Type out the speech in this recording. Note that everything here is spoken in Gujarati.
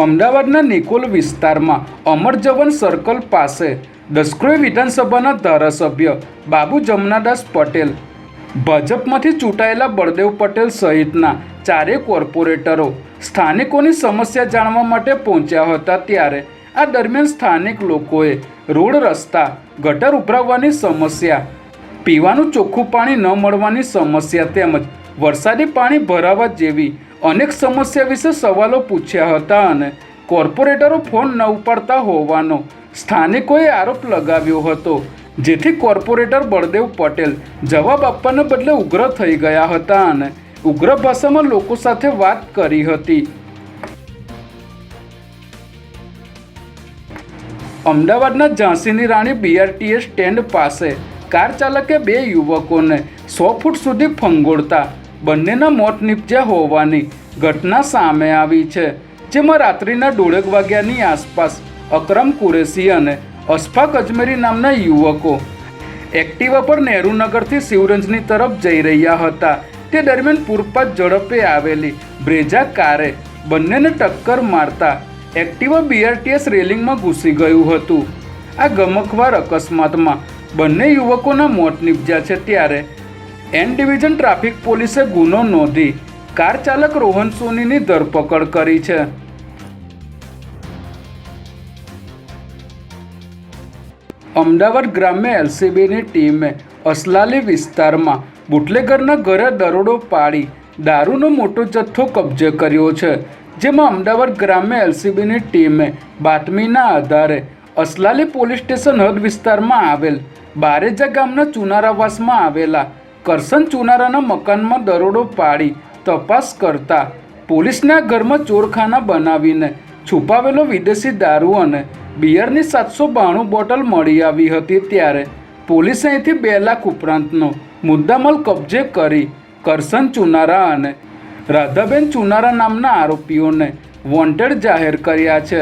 અમદાવાદના નિકોલ વિસ્તારમાં અમર જવાન સર્કલ પાસે દસક્રોઈ વિધાનસભાના ધારાસભ્ય બાબુ જમનાદાસ પટેલ, ભાજપમાંથી ચૂંટાયેલા બળદેવ પટેલ સહિતના ચારેય કોર્પોરેટરો સ્થાનિકોની સમસ્યા જાણવા માટે પહોંચ્યા હતા. ત્યારે આ દરમિયાન સ્થાનિક લોકોએ રોડ, રસ્તા, ગટર ઉભરાવવાની સમસ્યા, પીવાનું ચોખ્ખું પાણી ન મળવાની સમસ્યા તેમજ વરસાદી પાણી ભરાવા જેવી અનેક સમસ્યા વિશે સવાલો પૂછ્યા હતા અને કોર્પોરેટરો ફોન ન ઉપાડતા હોવાનો સ્થાનિકોએ આરોપ લગાવ્યો હતો, જેથી કોર્પોરેટર બળદેવ પટેલ જવાબ આપવાને બદલે ઉગ્ર થઈ ગયા હતા અને ઉગ્ર ભાષામાં લોકો સાથે વાત કરી હતી. અમદાવાદના ઝાંસીની રાણી BRTS સ્ટેન્ડ પાસે કાર ચાલકે બે યુવકોને 100 ફૂટ સુધી ફંગોળતા બંનેના મોત નીપજ્યા હોવાની ઘટના સામે આવી છે, જેમાં રાત્રિના 1:30 વાગ્યાની આસપાસ અકરમ કુરેશી અને અશફાક અજમેરી નામના યુવકો એક્ટિવા પર નહેરુનગરથી શિવરંજની તરફ જઈ રહ્યા હતા. તે દરમિયાન પૂરપાટ ઝડપે આવેલી બ્રેઝા કારે બંનેને ટક્કર મારતા એક્ટિવા BRTS રેલિંગમાં ઘૂસી ગયું હતું. આ ગમખ્વાર અકસ્માતમાં બંને યુવકોના મોત નીપજ્યા છે. ત્યારે એન ડિવિઝન ટ્રાફિક પોલીસે ગુનો નોંધી કાર ચાલક રોહન સોનીની ધરપકડ કરી છે. અમદાવાદ ગ્રામ્ય LCBની ટીમે અસલાલી વિસ્તારમાં બુટલેગરના ઘરે દરોડો પાડી દારૂનો મોટો જથ્થો કબજે કર્યો છે, જેમાં અમદાવાદ ગ્રામ્ય LCBની ટીમે બાતમીના આધારે અસલાલી પોલીસ સ્ટેશન હદ વિસ્તારમાં આવેલ બારેજા ગામના ચુનારાવાસમાં આવેલા કરશન ચુનારાના મકાનમાં દરોડો પાડી તપાસ કરતા પોલીસને આ ઘરમાં ચોરખાના બનાવીને છુપાવેલો વિદેશી દારૂ અને બિયરની 792 બોટલ મળી આવી હતી. ત્યારે પોલીસે અહીંથી 2 લાખ ઉપરાંતનો મુદ્દામાલ કબજે કરી કરશન ચુનારા અને રાધાબેન ચુનારા નામના આરોપીઓને વોન્ટેડ જાહેર કર્યા છે.